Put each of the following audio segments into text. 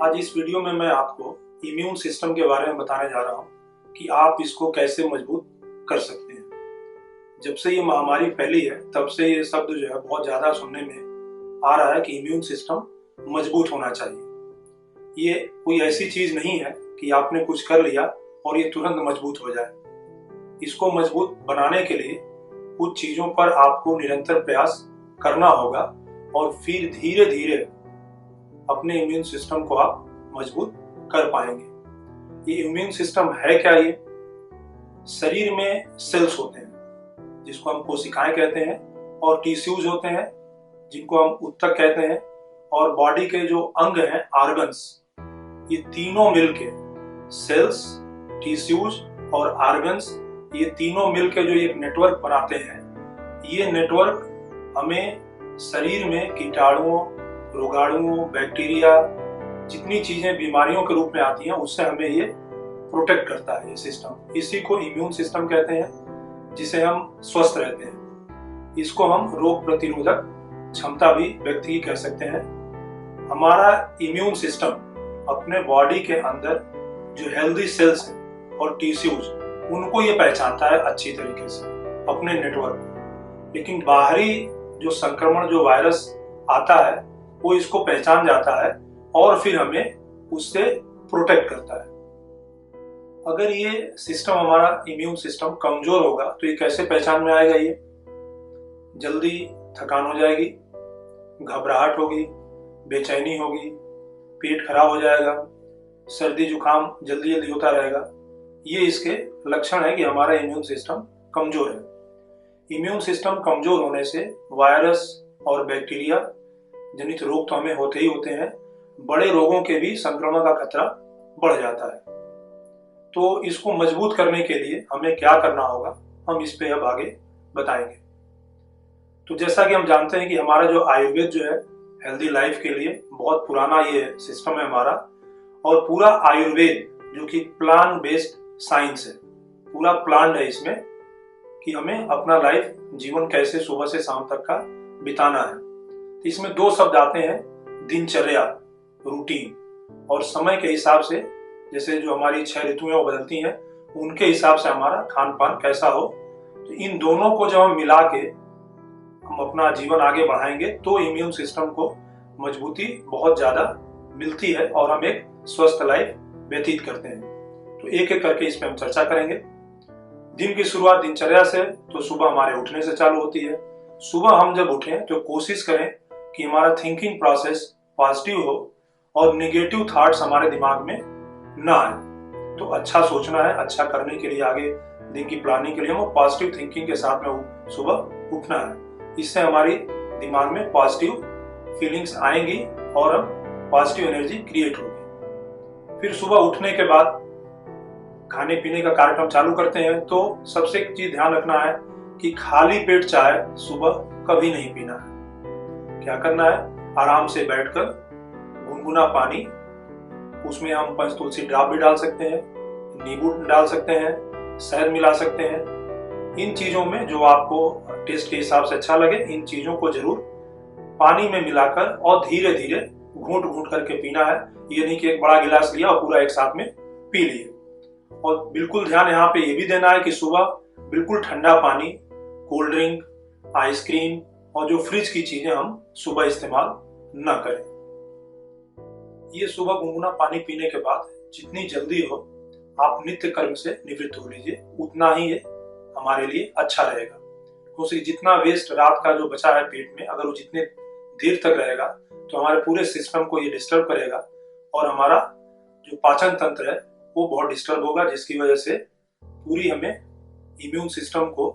आज इस वीडियो में मैं आपको इम्यून सिस्टम के बारे में बताने जा रहा हूँ कि आप इसको कैसे मजबूत कर सकते हैं। जब से ये महामारी फैली है तब से ये शब्द जो है बहुत ज़्यादा सुनने में आ रहा है कि इम्यून सिस्टम मजबूत होना चाहिए। ये कोई ऐसी चीज़ नहीं है कि आपने कुछ कर लिया और ये तुरंत मजबूत हो जाए। इसको मजबूत बनाने के लिए कुछ चीज़ों पर आपको निरंतर प्रयास करना होगा और फिर धीरे धीरे अपने इम्यून सिस्टम को आप मजबूत कर पाएंगे। ये इम्यून सिस्टम है क्या? ये शरीर में सेल्स होते हैं जिसको हम कोशिकाएं कहते हैं, और टिश्यूज होते हैं जिनको हम ऊतक कहते हैं, और बॉडी के जो अंग हैं ऑर्गन्स, ये तीनों मिलके सेल्स, टिश्यूज और ऑर्गन्स, ये तीनों मिलके जो एक नेटवर्क बनाते हैं। ये नेटवर्क हमें शरीर में कीटाणुओं, रोगाणुओं, बैक्टीरिया, जितनी चीजें बीमारियों के रूप में आती हैं उससे हमें ये प्रोटेक्ट करता है। ये सिस्टम, इसी को इम्यून सिस्टम कहते हैं, जिसे हम स्वस्थ रहते हैं। इसको हम रोग प्रतिरोधक क्षमता भी व्यक्ति की कह सकते हैं। हमारा इम्यून सिस्टम अपने बॉडी के अंदर जो हेल्दी सेल्स हैं और टिश्यूज, उनको ये पहचानता है अच्छी तरीके से अपने नेटवर्क। लेकिन बाहरी जो संक्रमण, जो वायरस आता है, वो इसको पहचान जाता है और फिर हमें उससे प्रोटेक्ट करता है। अगर ये सिस्टम, हमारा इम्यून सिस्टम कमजोर होगा तो ये कैसे पहचान में आएगा? ये जल्दी थकान हो जाएगी, घबराहट होगी, बेचैनी होगी, पेट खराब हो जाएगा, सर्दी जुकाम जल्दी जल्दी होता रहेगा। ये इसके लक्षण है कि हमारा इम्यून सिस्टम कमजोर है। इम्यून सिस्टम कमजोर होने से वायरस और बैक्टीरिया जनित रोग तो हमें होते ही होते हैं, बड़े रोगों के भी संक्रमण का खतरा बढ़ जाता है। तो इसको मजबूत करने के लिए हमें क्या करना होगा, हम इस पे अब आगे बताएंगे। तो जैसा कि हम जानते हैं कि हमारा जो आयुर्वेद जो है हेल्दी लाइफ के लिए बहुत पुराना ये सिस्टम है हमारा, और पूरा आयुर्वेद जो कि प्लान बेस्ड साइंस है, पूरा प्लान है इसमें कि हमें अपना लाइफ, जीवन कैसे सुबह से शाम तक का बिताना है। इसमें दो शब्द आते हैं, दिनचर्या, रूटीन, और समय के हिसाब से, जैसे जो हमारी 6 ऋतुएं वो बदलती हैं, उनके हिसाब से हमारा खान पान कैसा हो। तो इन दोनों को जब हम मिला के हम अपना जीवन आगे बढ़ाएंगे तो इम्यून सिस्टम को मजबूती बहुत ज्यादा मिलती है और हम एक स्वस्थ लाइफ व्यतीत करते हैं। तो एक एक करके इस पे हम चर्चा करेंगे। दिन की शुरुआत दिनचर्या से तो सुबह हमारे उठने से चालू होती है। सुबह हम जब उठें तो कोशिश करें कि हमारा थिंकिंग प्रोसेस पॉजिटिव हो और नेगेटिव थॉट्स हमारे दिमाग में ना आए। तो अच्छा सोचना है, अच्छा करने के लिए, आगे दिन की प्लानिंग के लिए हमें पॉजिटिव थिंकिंग के साथ में सुबह उठना है। इससे हमारी दिमाग में पॉजिटिव फीलिंग्स आएंगी और हम पॉजिटिव एनर्जी क्रिएट होगी। फिर सुबह उठने के बाद खाने पीने का कार्यक्रम चालू करते हैं। तो सबसे एक चीज ध्यान रखना है कि खाली पेट चाय सुबह कभी नहीं पीना है। क्या करना है, आराम से बैठकर गुनगुना पानी, उसमें हम पंचतुलसी ड्रॉप भी डाल सकते हैं, नींबू डाल सकते हैं, शहद मिला सकते हैं। इन चीजों में जो आपको टेस्ट के हिसाब से अच्छा लगे, इन चीजों को जरूर पानी में मिलाकर और धीरे धीरे घूंट घूंट करके पीना है। ये नहीं कि एक बड़ा गिलास लिया और पूरा एक साथ में पी लिए। और बिल्कुल ध्यान यहाँ पे ये भी देना है कि सुबह बिल्कुल ठंडा पानी, कोल्ड ड्रिंक, आइसक्रीम और जो फ्रिज की चीजें हम सुबह इस्तेमाल न करें। ये सुबह गुनगुना पानी पीने के बाद जितनी जल्दी हो आप नित्य कर्म से निवृत्त हो लीजिए, उतना ही ये हमारे लिए अच्छा रहेगा। क्योंकि जितना वेस्ट रात का जो बचा है पेट में, अगर वो जितने देर तक रहेगा तो हमारे पूरे सिस्टम को ये डिस्टर्ब करेगा और हमारा जो पाचन तंत्र है वो बहुत डिस्टर्ब होगा, जिसकी वजह से पूरी हमें इम्यून सिस्टम को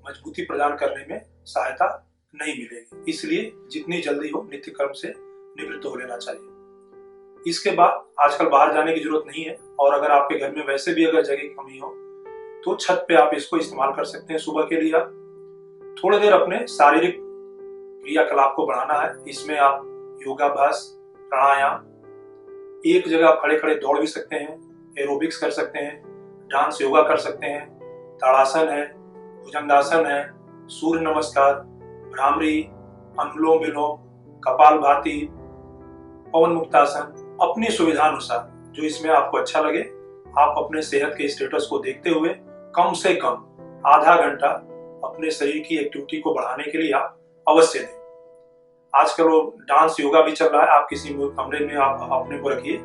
मजबूती प्रदान करने में सहायता नहीं मिलेगी। इसलिए जितनी जल्दी हो नित्य कर्म से निवृत्त हो लेना चाहिए। इसके बाद आजकल बाहर जाने की जरूरत नहीं है, और अगर आपके घर में वैसे भी अगर जगह की कमी हो तो छत पे आप इसको इस्तेमाल कर सकते हैं। सुबह के लिए आप थोड़ी देर अपने शारीरिक क्रियाकलाप को बढ़ाना है। इसमें आप योगाभ्यास, प्राणायाम, एक जगह खड़े खड़े दौड़ भी सकते हैं, एरोबिक्स कर सकते हैं, डांस योगा कर सकते हैं, ताड़ासन है, भुजंगासन है, सूर्य नमस्कार, भ्रामरी, अनुलोम विलोम, कपालभाति, पवन मुक्तासन, अपनी सुविधानुसार जो इसमें आपको अच्छा लगे, आप अपने सेहत के स्टेटस को देखते हुए कम से कम आधा घंटा अपने शरीर की एक्टिविटी को बढ़ाने के लिए आप अवश्य दें। आजकल वो डांस योगा भी चल रहा है। आप किसी कमरे में आप अपने को रखिए,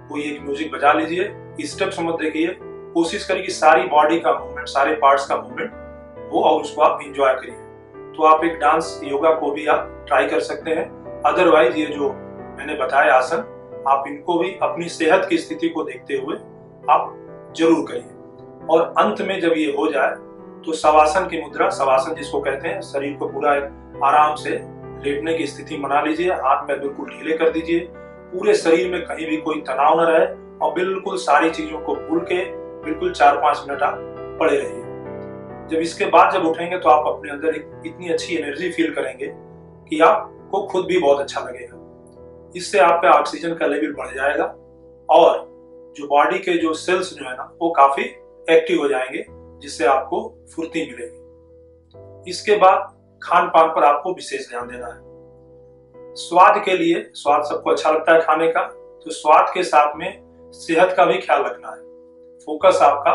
कोई एक म्यूजिक बजा लीजिए, स्टेप्स मत देखिए, कोशिश करिए कि सारी बॉडी का मूवमेंट, सारे पार्ट्स का मूवमेंट हो और उसको आप इंजॉय करिए। तो आप एक डांस योगा को भी आप ट्राई कर सकते हैं। अदरवाइज ये जो मैंने बताया आसन, आप इनको भी अपनी सेहत की स्थिति को देखते हुए आप जरूर करिए। और अंत में जब ये हो जाए तो शवासन की मुद्रा, शवासन जिसको कहते हैं, शरीर को पूरा आराम से लेटने की स्थिति बना लीजिए, हाथ पैर बिल्कुल ढीले कर दीजिए, पूरे शरीर में कहीं भी कोई तनाव न रहे और बिल्कुल सारी चीजों को भूल के बिल्कुल 4-5 मिनट आप पड़े रहिए। जब इसके बाद जब उठेंगे तो आप अपने अंदर एक इतनी अच्छी एनर्जी फील करेंगे कि आपको खुद भी बहुत अच्छा लगेगा। इससे आपका ऑक्सीजन का लेवल बढ़ जाएगा और जो बॉडी के जो सेल्स जो है ना, वो काफी एक्टिव हो जाएंगे, जिससे आपको फुर्ती मिलेगी। इसके बाद खान पान पर आपको विशेष ध्यान देना है। स्वाद के लिए, स्वाद सबको अच्छा लगता है खाने का, तो स्वाद के साथ में सेहत का भी ख्याल रखना है। फोकस आपका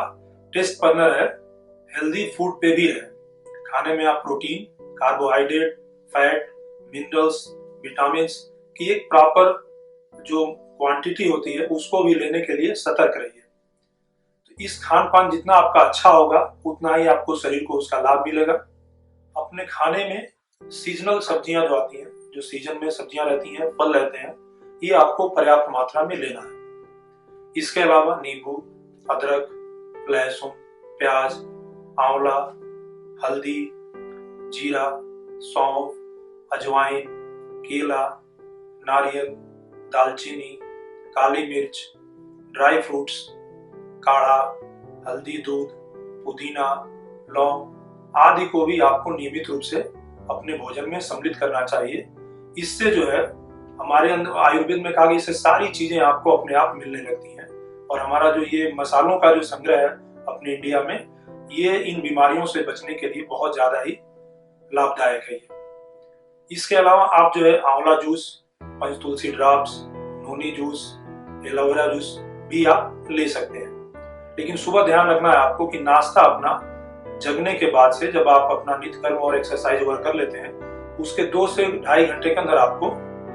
टेस्ट पर न रहे, हेल्दी फूड पे भी रहे। खाने में आप protein, carbohydrate, fat, minerals, vitamin की एक प्रॉपर जो क्वांटिटी होती है उसको भी लेने के लिए सतर्क रहिए। तो इस खान पान जितना आपका अच्छा होगा उतना ही आपको शरीर को उसका लाभ मिलेगा। अपने खाने में सीजनल सब्जियां जो आती हैं, जो सीजन में सब्जियां रहती हैं, फल रहते हैं, ये आपको पर्याप्त मात्रा में लेना है। इसके अलावा नींबू, अदरक, लहसुन, प्याज, आंवला, हल्दी, जीरा, सौंफ, अजवाइन, केला, नारियल, दालचीनी, काली मिर्च, ड्राई फ्रूट्स, काढ़ा, हल्दी दूध, पुदीना, लौंग आदि को भी आपको नियमित रूप से अपने भोजन में सम्मिलित करना चाहिए। इससे जो है हमारे अंदर आयुर्वेद में कहा गया, इससे सारी चीजें आपको अपने आप मिलने लगती हैं और हमारा जो ये मसालों का जो संग्रह है अपने इंडिया में, ये इन बीमारियों से बचने के लिए बहुत ज्यादा ही लाभदायक है। इसके अलावा आप जो है आंवला juice, Panchtulsi drops, noni juice, aloe vera juice भी आप ले सकते हैं। लेकिन सुबह ध्यान रखना है आपको कि नाश्ता अपना जगने के बाद से, जब आप अपना नित्य कर्म और एक्सरसाइज वगैरह कर लेते हैं, उसके 2 से ढाई घंटे के अंदर आपको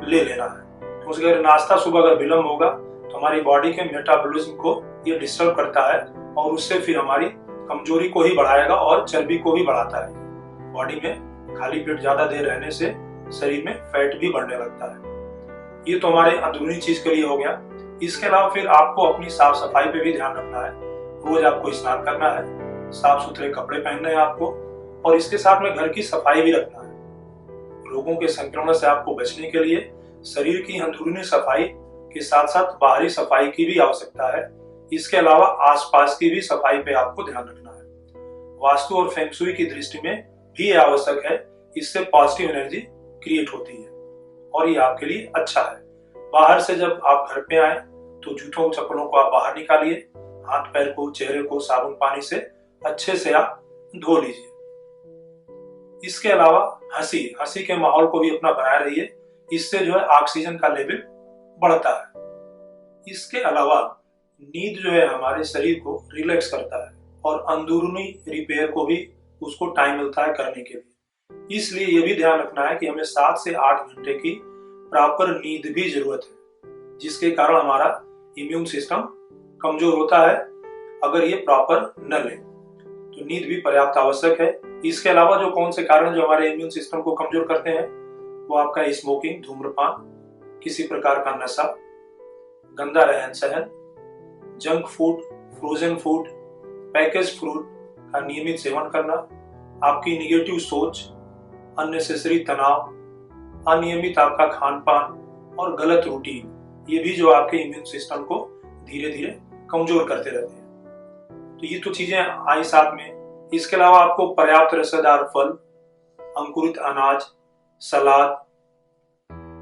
ले लेना है। तो अगर नाश्ता सुबह अगर विलम्ब होगा तो हमारी बॉडी के मेटाबॉलिज्म को ये डिस्टर्ब करता है और उससे फिर हमारी कमजोरी को ही बढ़ाएगा और चर्बी को भी बढ़ाता है। बॉडी में खाली पेट ज्यादा देर रहने से शरीर में फैट भी बढ़ने लगता है। ये तो हमारे अंदरूनी चीज के लिए हो गया। इसके अलावा फिर आपको अपनी साफ सफाई पे भी ध्यान रखना है। रोज आपको स्नान करना है, साफ सुथरे कपड़े पहनने हैं आपको, और इसके साथ में घर की सफाई भी रखना है। रोगों के संक्रमण से आपको बचने के लिए शरीर की अंदरूनी सफाई के साथ साथ बाहरी सफाई की भी आवश्यकता है। इसके अलावा आसपास की भी सफाई पे आपको ध्यान रखना है। वास्तु और फेंग शुई की दृष्टि में भी आवश्यक है। इससे पॉजिटिव एनर्जी क्रिएट होती है और ये आपके लिए अच्छा है। बाहर से जब आप घर पे आए तो जूतों चप्पलों को आप बाहर निकालिए, हाथ पैर को, चेहरे को साबुन पानी से अच्छे से आप धो लीजिए। इसके अलावा हंसी के माहौल को भी अपना बनाए रहिए। इससे जो है ऑक्सीजन का लेवल बढ़ता है। इसके अलावा नींद जो है हमारे शरीर को रिलैक्स करता है और अंदरूनी रिपेयर को भी उसको टाइम मिलता है करने के लिए। इसलिए ये भी ध्यान रखना है कि हमें 7 से 8 घंटे की प्रॉपर नींद भी जरूरत है, जिसके कारण हमारा इम्यून सिस्टम कमजोर होता है अगर ये प्रॉपर न ले। तो नींद भी पर्याप्त आवश्यक है। इसके अलावा जो कौन से कारण जो हमारे इम्यून सिस्टम को कमजोर करते हैं, वो आपका स्मोकिंग, धूम्रपान, किसी प्रकार का नशा, गंदा रहन सहन, junk food, frozen food, package food का नियमित सेवन करना, आपकी निगेटिव सोच, अननेसेसरी तनाव, अनियमित आपका खान पान और गलत रूटीन, ये भी जो आपके इम्यून सिस्टम को धीरे धीरे कमजोर करते रहते हैं। तो ये तो चीजें आई साथ में। इसके अलावा आपको पर्याप्त रेशेदार फल, अंकुरित अनाज, सलाद,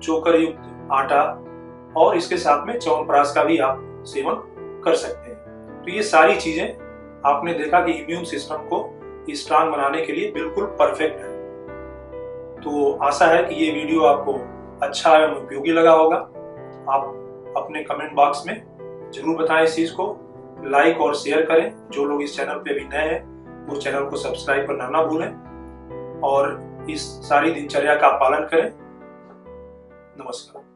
चोकर युक्त आटा और इसके साथ में च्यवनप्राश का भी आप सेवन कर सकते हैं। तो ये सारी चीजें आपने देखा कि इम्यून सिस्टम को स्ट्रांग बनाने के लिए बिल्कुल परफेक्ट है। तो आशा है कि ये वीडियो आपको अच्छा एवं उपयोगी लगा होगा। आप अपने कमेंट बॉक्स में जरूर बताएं। इस चीज़ को लाइक और शेयर करें। जो लोग इस चैनल पे अभी नए हैं वो चैनल को सब्सक्राइब करना ना भूलें और इस सारी दिनचर्या का पालन करें। नमस्कार।